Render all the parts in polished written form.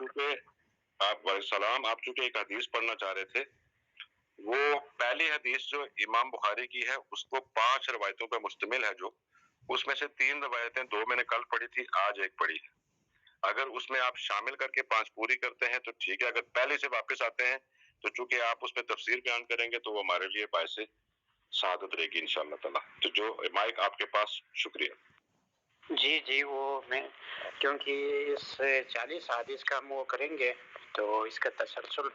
آپ چونکہ ایک حدیث پڑھنا چاہ رہے تھے، وہ پہلی حدیث جو امام بخاری کی ہے اس کو 5 روایتوں پہ مشتمل ہے، جو اس میں سے 3 روایتیں 2 میں نے کل پڑھی تھی، آج ایک پڑھی ہے۔ اگر اس میں آپ شامل کر کے 5 پوری کرتے ہیں تو ٹھیک ہے، اگر پہلے سے واپس آتے ہیں تو چونکہ آپ اس میں تفسیر بیان کریں گے تو وہ ہمارے لیے باعث سعادت رہے گی انشاءاللہ تعالی۔ تو جو مائک آپ کے پاس، شکریہ۔ جی وہ میں کیونکہ اس 40 حدیث کا ہم وہ کریں گے تو اس کا تسلسل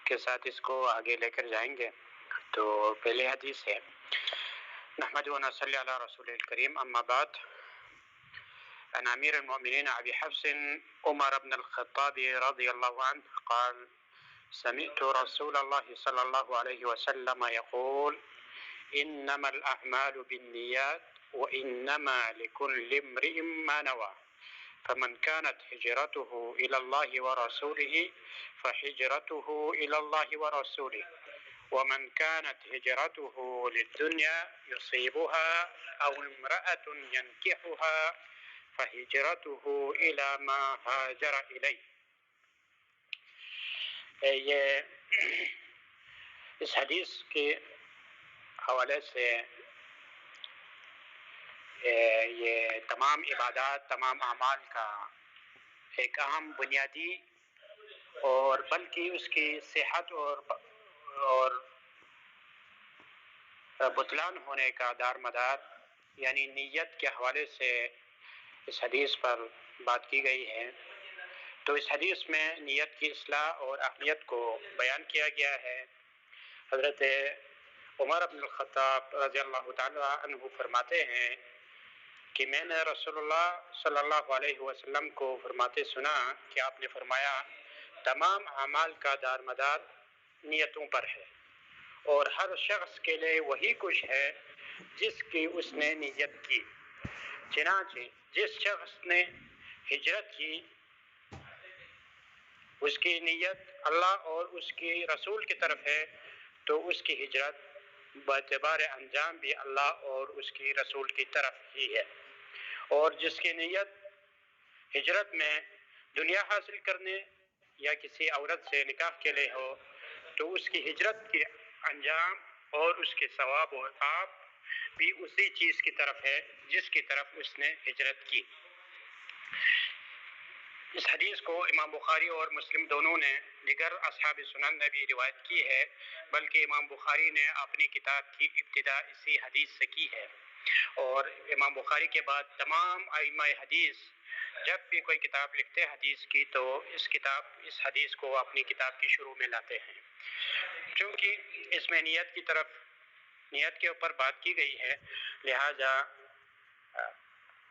کے ساتھ اس کو آگے لے کر جائیں گے۔ تو پہلے حدیث ہے، نحمد و نصلی علی رسول الکریم، اما بعد، عن امیر المؤمنین ابی حفص عمر بن الخطاب رضی اللہ عنہ قال سمعت رسول اللہ صلی اللہ علیہ وسلم يقول انما الاعمال بالنیات وانما لكل امرئ ما نوى فمن كانت هجرته الى الله ورسوله فهجرته الى الله ورسوله ومن كانت هجرته للدنيا يصيبها او امرأة ينكحها فهجرته الى ما هاجر اليه۔ یہ اس حدیث کے حوالے سے یہ تمام عبادات، تمام اعمال کا ایک اہم بنیادی اور بلکہ اس کی صحت اور بطلان ہونے کا دار مدار یعنی نیت کے حوالے سے اس حدیث پر بات کی گئی ہے۔ تو اس حدیث میں نیت کی اصلاح اور اہمیت کو بیان کیا گیا ہے۔ حضرت عمر بن الخطاب رضی اللہ تعالی عنہ فرماتے ہیں کہ میں نے رسول اللہ صلی اللہ علیہ وسلم کو فرماتے سنا کہ آپ نے فرمایا تمام اعمال کا دار مدار نیتوں پر ہے، اور ہر شخص کے لیے وہی کچھ ہے جس کی اس نے نیت کی۔ چنانچہ جس شخص نے ہجرت کی اس کی نیت اللہ اور اس کی رسول کی طرف ہے تو اس کی ہجرت باعتبار انجام بھی اللہ اور اس کی رسول کی طرف ہی ہے، اور جس کی نیت ہجرت میں دنیا حاصل کرنے یا کسی عورت سے نکاح کے لیے ہو تو اس کی ہجرت کے انجام اور اس کے ثواب و عقاب بھی اسی چیز کی طرف ہے جس کی طرف اس نے ہجرت کی۔ اس حدیث کو امام بخاری اور مسلم دونوں نے دیگر اصحاب سنن نے بھی روایت کی ہے، بلکہ امام بخاری نے اپنی کتاب کی ابتدا اسی حدیث سے کی ہے، اور امام بخاری کے بعد تمام ائمہ حدیث جب بھی کوئی کتاب لکھتے حدیث کی تو اس حدیث کو اپنی کتاب کی شروع میں لاتے ہیں، چونکہ اس میں نیت کے اوپر بات کی گئی ہے، لہذا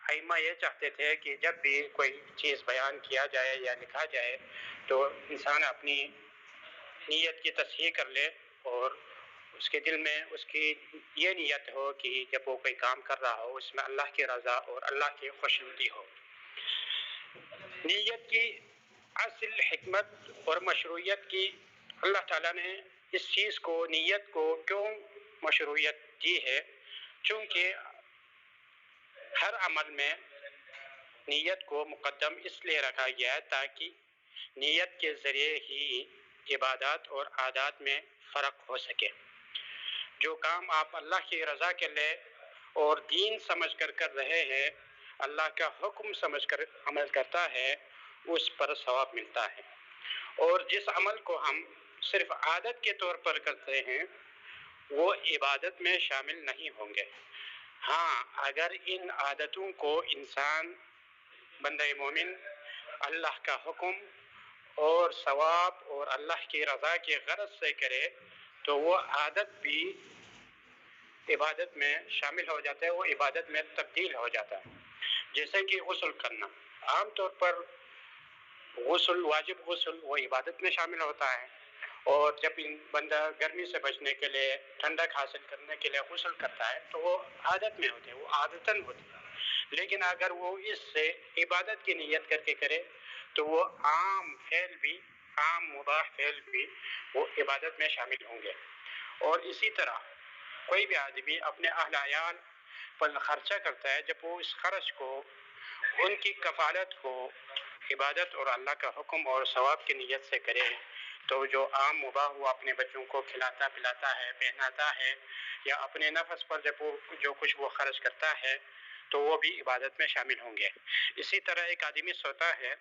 ائمہ یہ چاہتے تھے کہ جب بھی کوئی چیز بیان کیا جائے یا لکھا جائے تو انسان اپنی نیت کی تصحیح کر لے اور اس کے دل میں اس کی یہ نیت ہو کہ جب وہ کوئی کام کر رہا ہو اس میں اللہ کی رضا اور اللہ کی خوشنودی ہو۔ نیت کی اصل حکمت اور مشروعیت کی اللہ تعالیٰ نے اس چیز کو، نیت کو کیوں مشروعیت دی ہے؟ چونکہ ہر عمل میں نیت کو مقدم اس لیے رکھا گیا ہے تاکہ نیت کے ذریعے ہی عبادات اور عادات میں فرق ہو سکے۔ جو کام آپ اللہ کی رضا کے لیے اور دین سمجھ کر کر رہے ہیں، اللہ کا حکم سمجھ کر عمل کرتا ہے، اس پر ثواب ملتا ہے، اور جس عمل کو ہم صرف عادت کے طور پر کرتے ہیں وہ عبادت میں شامل نہیں ہوں گے۔ ہاں، اگر ان عادتوں کو انسان بندہ مومن اللہ کا حکم اور ثواب اور اللہ کی رضا کی غرض سے کرے تو وہ عادت بھی عبادت میں شامل ہو جاتا ہے، وہ عبادت میں تبدیل ہو جاتا ہے۔ جیسے کہ غسل کرنا، عام طور پر غسل، واجب غسل، وہ عبادت میں شامل ہوتا ہے، اور جب بندہ گرمی سے بچنے کے لیے، ٹھنڈک حاصل کرنے کے لیے غسل کرتا ہے تو وہ عادت میں ہوتے ہیں، وہ عادتاً ہوتے ہیں۔ لیکن اگر وہ اس سے عبادت کی نیت کر کے کرے تو وہ عام مباح فعل بھی وہ عبادت میں شامل ہوں گے۔ اور اسی طرح کوئی بھی آدمی اپنے اہل عیال پر خرچہ کرتا ہے، جب وہ اس خرچ کو ان کی کفالت ہو عبادت اور اللہ کا حکم اور ثواب کی نیت سے کرے تو جو عام مباح وہ اپنے بچوں کو کھلاتا پلاتا ہے پہناتا ہے یا اپنے نفس پر جب وہ جو کچھ وہ خرچ کرتا ہے تو وہ بھی عبادت میں شامل ہوں گے۔ اسی طرح ایک آدمی سوتا ہے،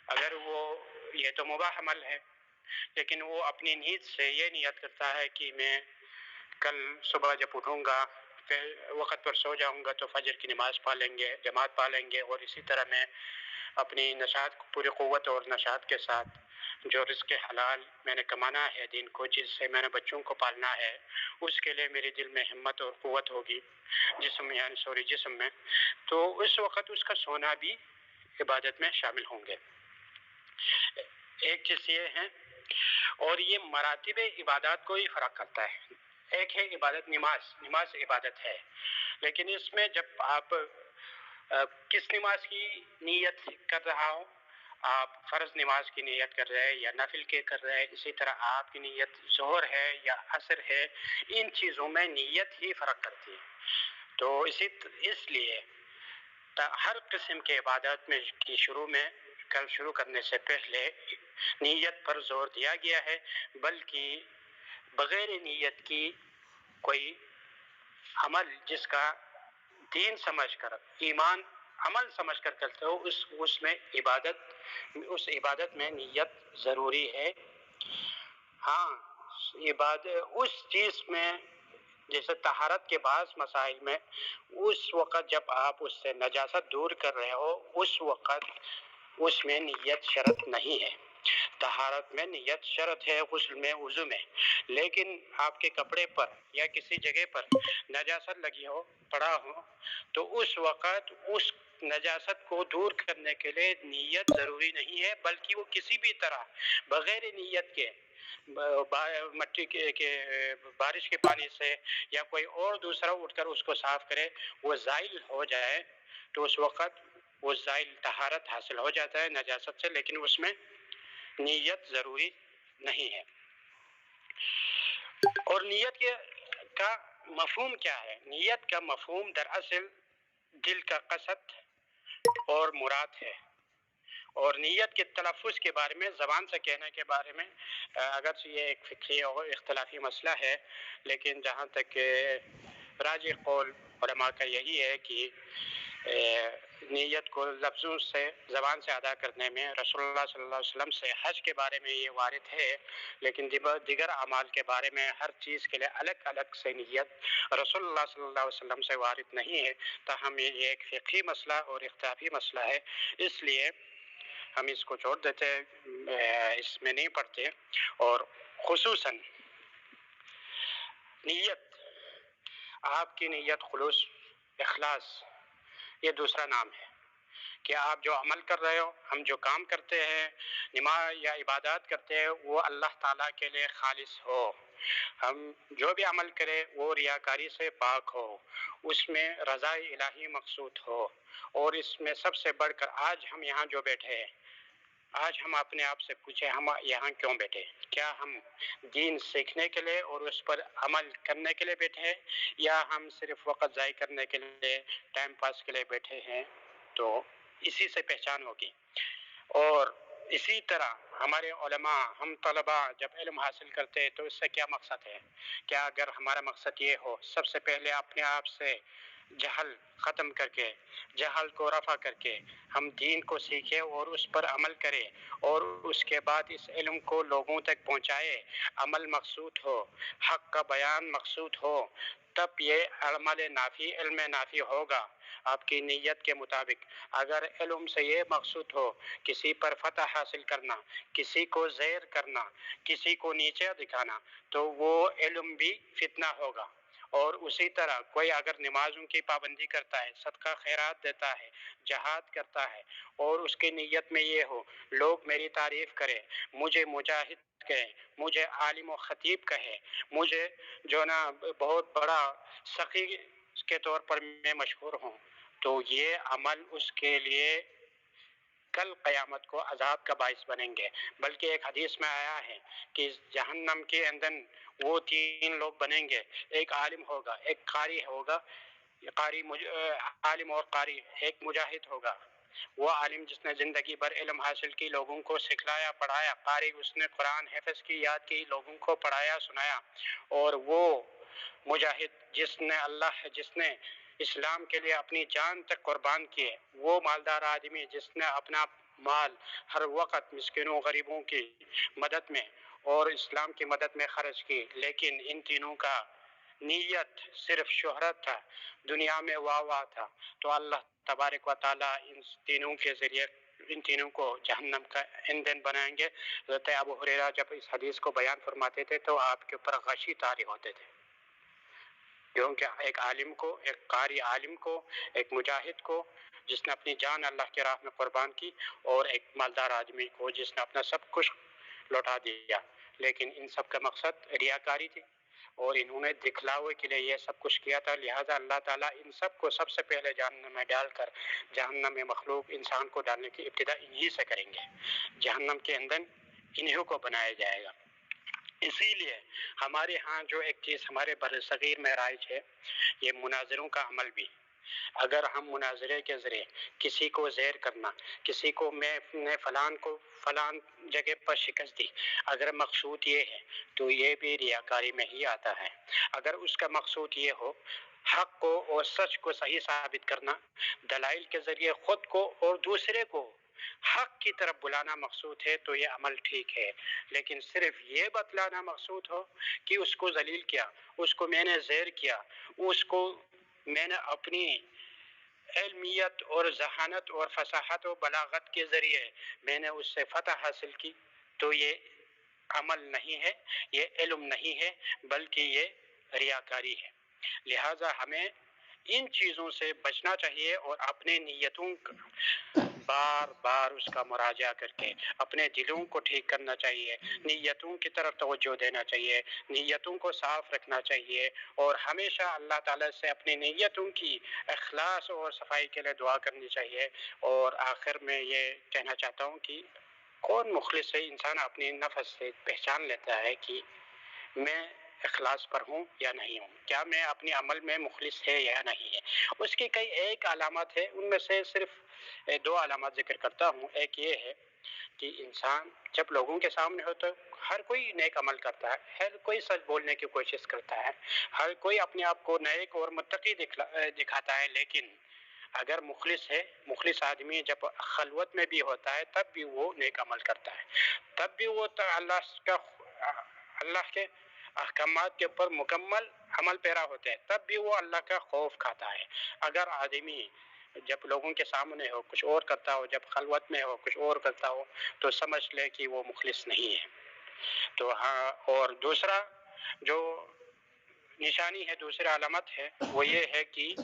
اگر وہ یہ تو مباح عمل ہے لیکن وہ اپنی نیت سے یہ نیت کرتا ہے کہ میں کل صبح جب اٹھوں گا پھر وقت پر سو جاؤں گا تو فجر کی نماز پڑھ گے، جماعت پڑھ گے، اور اسی طرح میں اپنی نشاط پوری قوت اور نشاط کے ساتھ جو رزق حلال میں نے کمانا ہے دین کو، جس سے میں نے بچوں کو پالنا ہے، اس کے لیے میرے دل میں ہمت اور قوت ہوگی جسم میں، تو اس وقت اس کا سونا بھی عبادت میں شامل ہوں گے۔ ایک چیز یہ ہے، اور یہ مراتب عبادات کو ہی فرق کرتا ہے۔ ایک ہے عبادت، نماز عبادت ہے، لیکن اس میں جب آپ کس نماز کی نیت کر رہا ہو، آپ فرض نماز کی نیت کر رہے ہیں یا نفل کے کر رہے ہیں، اسی طرح آپ کی نیت ظہر ہے یا عصر ہے، ان چیزوں میں نیت ہی فرق کرتی ہے۔ تو اس لیے ہر قسم کے عبادت میں کی شروع کرنے سے پہلے نیت پر زور دیا گیا ہے، بلکہ بغیر نیت کی کوئی عمل جس کا دین سمجھ کر ایمان عمل سمجھ کر کرتے ہو، اس عبادت میں نیت ضروری ہے۔ ہاں، اس چیز میں جیسے طہارت کے بعض مسائل میں اس وقت جب آپ اس سے نجاست دور کر رہے ہو، اس وقت اس میں نیت شرط نہیں ہے۔ طہارت میں نیت شرط ہے، غسل میں، وضو میں، لیکن آپ کے کپڑے پر یا کسی جگہ پر نجاست لگی ہو، پڑا ہو، تو اس وقت اس نجاست کو دور کرنے کے لیے نیت ضروری نہیں ہے، بلکہ وہ کسی بھی طرح بغیر نیت کے مٹی کے بارش کے پانی سے یا کوئی اور دوسرا اٹھ کر اس کو صاف کرے، وہ زائل ہو جائے تو اس وقت وہ زائل طہارت حاصل ہو جاتا ہے نجاست سے، لیکن اس میں نیت ضروری نہیں ہے۔ اور نیت کا مفہوم کیا ہے؟ نیت کا مفہوم دراصل دل کا قصد اور مراد ہے، اور نیت کے تلفظ کے بارے میں، زبان سے کہنے کے بارے میں اگرچہ یہ ایک فقہی اور اختلافی مسئلہ ہے، لیکن جہاں تک راجح قول علماء کا یہی ہے کہ نیت کو لفظوں سے، زبان سے ادا کرنے میں رسول اللہ صلی اللہ علیہ وسلم سے حج کے بارے میں یہ وارد ہے، لیکن دیگر اعمال کے بارے میں ہر چیز کے لیے الگ الگ سے نیت رسول اللہ صلی اللہ علیہ وسلم سے وارد نہیں ہے۔ تاہم یہ ایک فقہی مسئلہ اور اختلافی مسئلہ ہے، اس لیے ہم اس کو چھوڑ دیتے ہیں، اس میں نہیں پڑھتے۔ اور خصوصاً نیت، آپ کی نیت خلوص، اخلاص، یہ دوسرا نام ہے کہ آپ جو عمل کر رہے ہو، ہم جو کام کرتے ہیں، نماز یا عبادات کرتے ہیں، وہ اللہ تعالیٰ کے لیے خالص ہو۔ ہم جو بھی عمل کریں وہ ریاکاری سے پاک ہو، اس میں رضا الہی مقصود ہو، اور اس میں سب سے بڑھ کر آج ہم یہاں جو بیٹھے ہیں، آج ہم اپنے آپ سے پوچھیں ہم یہاں کیوں بیٹھے؟ کیا ہم دین سیکھنے کے لیے اور اس پر عمل کرنے کے لیے بیٹھے ہیں، یا ہم صرف وقت ضائع کرنے کے لیے، ٹائم پاس کے لیے بیٹھے ہیں؟ تو اسی سے پہچان ہوگی۔ اور اسی طرح ہمارے علماء، ہم طلباء جب علم حاصل کرتے ہیں تو اس سے کیا مقصد ہے؟ کیا اگر ہمارا مقصد یہ ہو سب سے پہلے اپنے آپ سے جہل ختم کر کے، جہل کو رفع کر کے ہم دین کو سیکھیں اور اس پر عمل کریں، اور اس کے بعد اس علم کو لوگوں تک پہنچائے، عمل مقصود ہو، حق کا بیان مقصود ہو، تب یہ عمل نافع، علم نافع ہوگا آپ کی نیت کے مطابق۔ اگر علم سے یہ مقصود ہو کسی پر فتح حاصل کرنا، کسی کو زیر کرنا، کسی کو نیچے دکھانا، تو وہ علم بھی فتنہ ہوگا۔ اور اسی طرح کوئی اگر نمازوں کی پابندی کرتا ہے، صدقہ خیرات دیتا ہے، جہاد کرتا ہے، اور اس کی نیت میں یہ ہو لوگ میری تعریف کریں، مجھے مجاہد کہیں، مجھے عالم و خطیب کہیں، مجھے جو نا بہت بڑا سخی کے طور پر میں مشہور ہوں، تو یہ عمل اس کے لیے کل قیامت کو عذاب کا باعث بنیں گے۔ بلکہ ایک حدیث میں آیا ہے کہ جہنم کے ایندھن وہ 3 لوگ بنیں گے، ایک عالم ہوگا، ایک قاری ہوگا، عالم اور قاری، ایک مجاہد ہوگا، وہ عالم جس نے زندگی بھر علم حاصل کی، لوگوں کو سکھلایا پڑھایا، قاری اس نے قرآن حفظ کی، یاد کی، لوگوں کو پڑھایا سنایا، اور وہ مجاہد جس نے اسلام کے لیے اپنی جان تک قربان کیے، وہ مالدار آدمی جس نے اپنا مال ہر وقت مسکینوں غریبوں کی مدد میں اور اسلام کی مدد میں خرچ کی، لیکن ان تینوں کا نیت صرف شہرت تھا، دنیا میں واہ واہ تھا، تو اللہ تبارک و تعالیٰ ان تینوں کے ذریعے ان تینوں کو جہنم کا ایندھن بنائیں گے۔ حضرت ابو ہریرہ جب اس حدیث کو بیان فرماتے تھے تو آپ کے اوپر غشی طاری ہوتے تھے، کیونکہ ایک عالم کو، ایک قاری عالم کو، ایک مجاہد کو جس نے اپنی جان اللہ کی راہ میں قربان کی، اور ایک مالدار آدمی کو جس نے اپنا سب کچھ لوٹا دیا، لیکن ان سب کا مقصد ریاکاری تھی، اور انہوں نے دکھلاوے کے لیے یہ سب کچھ کیا تھا۔ لہٰذا اللہ تعالیٰ ان سب کو سب سے پہلے جہنم میں ڈال کر، جہنم میں مخلوق انسان کو ڈالنے کی ابتدا انہی سے کریں گے، جہنم کے اندر انہی کو بنایا جائے گا۔ اسی لیے ہمارے ہاں جو ایک چیز ہمارے بر صغیر میں رائج ہے، یہ مناظروں کا عمل بھی۔ اگر ہم مناظرے کے ذریعے کسی کو زیر کرنا، کسی کو میں نے فلان جگہ پر شکست دی، اگر مقصود یہ ہے تو یہ بھی ریاکاری میں ہی آتا ہے۔ اگر اس کا مقصود یہ ہو حق کو اور سچ کو صحیح ثابت کرنا، دلائل کے ذریعے خود کو اور دوسرے کو حق کی طرف بلانا مقصود ہے، تو یہ عمل ٹھیک ہے۔ لیکن صرف یہ بتلانا مقصود ہو کہ اس کو ذلیل کیا، اس کو میں نے زیر کیا، اس کو میں نے اپنی علمیت اور ذہانت اور فصاحت و بلاغت کے ذریعے میں نے اس سے فتح حاصل کی، تو یہ عمل نہیں ہے، یہ علم نہیں ہے، بلکہ یہ ریاکاری ہے۔ لہٰذا ہمیں ان چیزوں سے بچنا چاہیے اور اپنے نیتوں بار بار اس کا مراجعہ کر کے اپنے دلوں کو ٹھیک کرنا چاہیے، نیتوں کی طرف توجہ دینا چاہیے، نیتوں کو صاف رکھنا چاہیے، اور ہمیشہ اللہ تعالیٰ سے اپنی نیتوں کی اخلاص اور صفائی کے لیے دعا کرنی چاہیے۔ اور آخر میں یہ کہنا چاہتا ہوں کہ کون مخلص ہے؟ انسان اپنی نفس سے پہچان لیتا ہے کہ میں اخلاص پر ہوں یا نہیں ہوں، کیا میں اپنے عمل میں مخلص ہے یا نہیں ہے۔ اس کی کئی ایک علامات ہے، ان میں سے صرف 2 علامات ذکر کرتا ہوں۔ ایک یہ ہے کہ انسان جب لوگوں کے سامنے ہو تو ہر کوئی نیک عمل کرتا ہے، ہر کوئی سچ بولنے کی کوشش کرتا ہے، ہر کوئی اپنے آپ کو نیک اور متقی دکھاتا ہے، لیکن اگر مخلص ہے، مخلص آدمی جب خلوت میں بھی ہوتا ہے تب بھی وہ نیک عمل کرتا ہے، تب بھی وہ اللہ کے احکامات کے اوپر مکمل عمل پیرا ہوتے ہیں، تب بھی وہ اللہ کا خوف کھاتا ہے۔ اگر آدمی جب لوگوں کے سامنے ہو کچھ اور کرتا ہو، جب خلوت میں ہو کچھ اور کرتا ہو، تو سمجھ لے کہ وہ مخلص نہیں ہے۔ تو ہاں، اور دوسرا جو نشانی ہے، دوسری علامت ہے، وہ یہ ہے کہ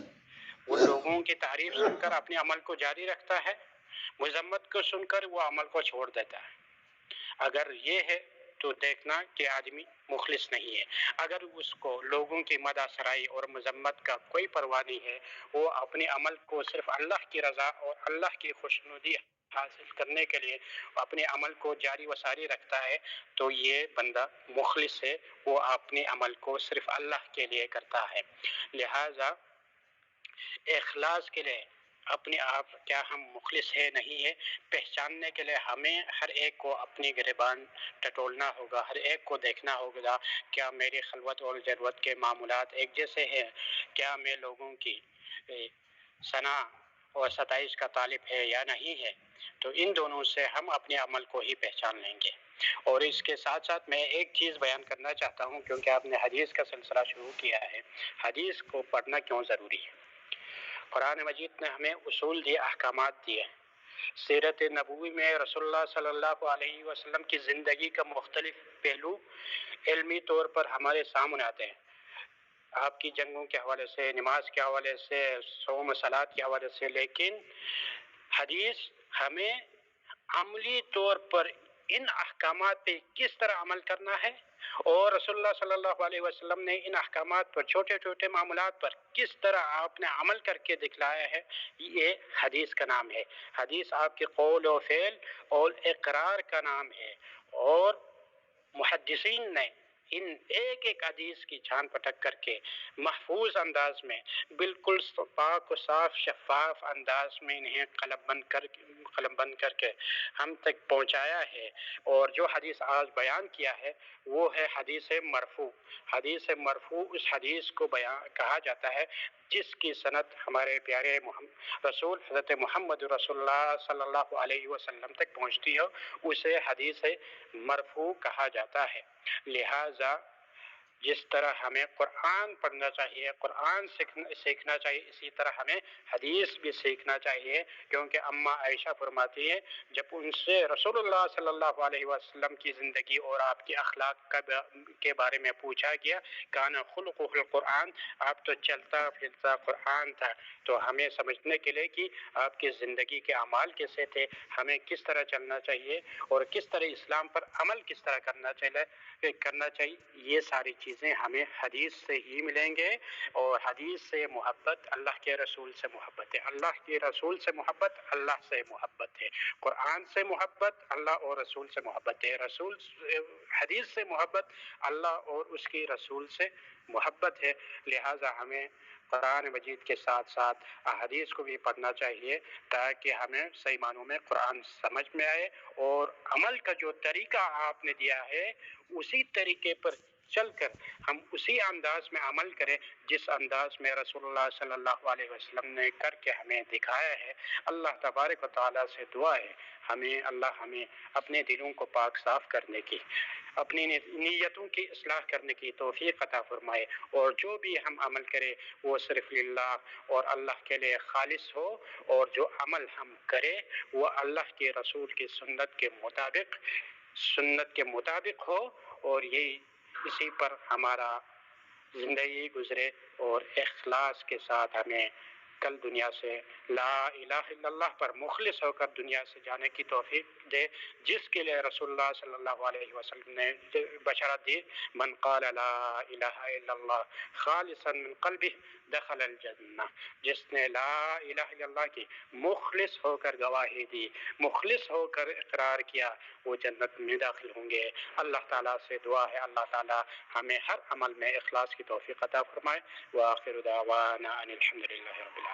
وہ لوگوں کی تعریف سن کر اپنے عمل کو جاری رکھتا ہے، مذمت کو سن کر وہ عمل کو چھوڑ دیتا ہے۔ اگر یہ ہے تو دیکھنا کہ آدمی مخلص نہیں ہے۔ اگر اس کو لوگوں کی مدح سرائی اور مذمت کا کوئی پرواہ نہیں ہے، وہ اپنے عمل کو صرف اللہ کی رضا اور اللہ کی خوشنودی حاصل کرنے کے لیے اپنے عمل کو جاری و ساری رکھتا ہے، تو یہ بندہ مخلص ہے، وہ اپنے عمل کو صرف اللہ کے لیے کرتا ہے۔ لہذا اخلاص کے لیے اپنے آپ کیا ہم مخلص ہے نہیں ہے پہچاننے کے لیے ہمیں ہر ایک کو اپنی گریبان ٹٹولنا ہوگا، ہر ایک کو دیکھنا ہوگا، کیا میری خلوت اور ضرورت کے معمولات ایک جیسے ہیں، کیا میں لوگوں کی ثنا اور ستائش کا طالب ہے یا نہیں ہے۔ تو ان دونوں سے ہم اپنے عمل کو ہی پہچان لیں گے۔ اور اس کے ساتھ ساتھ میں ایک چیز بیان کرنا چاہتا ہوں، کیونکہ آپ نے حدیث کا سلسلہ شروع کیا ہے، حدیث کو پڑھنا کیوں ضروری ہے۔ قرآن مجید نے ہمیں اصول دیے، احکامات دیے۔ سیرت نبوی میں رسول اللہ صلی اللہ علیہ وسلم کی زندگی کا مختلف پہلو علمی طور پر ہمارے سامنے آتے ہیں، آپ کی جنگوں کے حوالے سے، نماز کے حوالے سے، صوم و صلات کے حوالے سے، لیکن حدیث ہمیں عملی طور پر ان احکامات پہ کس طرح عمل کرنا ہے، اور رسول اللہ صلی اللہ علیہ وسلم نے ان احکامات پر، چھوٹے چھوٹے معاملات پر کس طرح آپ نے عمل کر کے دکھلایا ہے، یہ حدیث کا نام ہے۔ حدیث آپ کے قول و فعل اور اقرار کا نام ہے، اور محدثین نے ان ایک ایک حدیث کی چھان پٹک کر کے محفوظ انداز میں بالکل پاک و صاف شفاف انداز میں انہیں قلم بند کر کے ہم تک پہنچایا ہے، اور جو حدیث آج بیان کیا ہے وہ ہے حدیث مرفوع۔ حدیث مرفوع اس حدیث کو کہا جاتا ہے جس کی سند ہمارے پیارے رسول حضرت محمد رسول اللہ صلی اللہ علیہ وسلم تک پہنچتی ہے، اسے حدیث مرفوع کہا جاتا ہے۔ لہذا جس طرح ہمیں قرآن پڑھنا چاہیے، قرآن سیکھنا چاہیے، اسی طرح ہمیں حدیث بھی سیکھنا چاہیے، کیونکہ اما عائشہ فرماتی ہے جب ان سے رسول اللہ صلی اللہ علیہ وسلم کی زندگی اور آپ کی اخلاق کے بارے میں پوچھا گیا، کان خلقہ القرآن، آپ تو چلتا پھرتا قرآن تھا، تو ہمیں سمجھنے کے لیے کہ آپ کی زندگی کے اعمال کیسے تھے، ہمیں کس طرح چلنا چاہیے اور کس طرح اسلام پر عمل کس طرح کرنا چاہیے، یہ ساری چیزیں ہمیں حدیث سے ہی ملیں گے۔ اور حدیث سے محبت اللہ کے رسول سے محبت ہے، اللہ کے رسول سے محبت اللہ سے محبت ہے، قرآن سے محبت اللہ اور رسول سے محبت ہے، حدیث سے محبت اللہ اور اس کی رسول سے محبت ہے۔ لہٰذا ہمیں قرآن مجید کے ساتھ ساتھ احادیث کو بھی پڑھنا چاہیے تاکہ ہمیں صحیح معنوں میں قرآن سمجھ میں آئے، اور عمل کا جو طریقہ آپ نے دیا ہے اسی طریقے پر چل کر ہم اسی انداز میں عمل کریں جس انداز میں رسول اللہ صلی اللہ علیہ وسلم نے کر کے ہمیں دکھایا ہے۔ اللہ تبارک و تعالیٰ سے دعا ہے ہمیں اپنے دلوں کو پاک صاف کرنے کی، اپنی نیتوں کی اصلاح کرنے کی توفیق عطا فرمائے، اور جو بھی ہم عمل کریں وہ صرف للہ اور اللہ کے لیے خالص ہو، اور جو عمل ہم کریں وہ اللہ کے رسول کی سنت کے مطابق ہو، اور یہی اسی پر ہمارا زندگی گزرے، اور اخلاص کے ساتھ ہمیں کل دنیا سے لا الہ الا اللہ پر مخلص ہو کر دنیا سے جانے کی توفیق دے، جس کے لیے رسول اللہ صلی اللہ علیہ وسلم نے بشارت دی، من قال لا الہ الا اللہ خالصا من قلبہ دخل الجنہ، جس نے لا الہ الا اللہ کی مخلص ہو کر گواہی دی، مخلص ہو کر اقرار کیا، وہ جنت میں داخل ہوں گے۔ اللہ تعالیٰ سے دعا ہے اللہ تعالیٰ ہمیں ہر عمل میں اخلاص کی توفیق عطا فرمائے۔ وآخر دعوانا ان الحمد للہ رب العالمین۔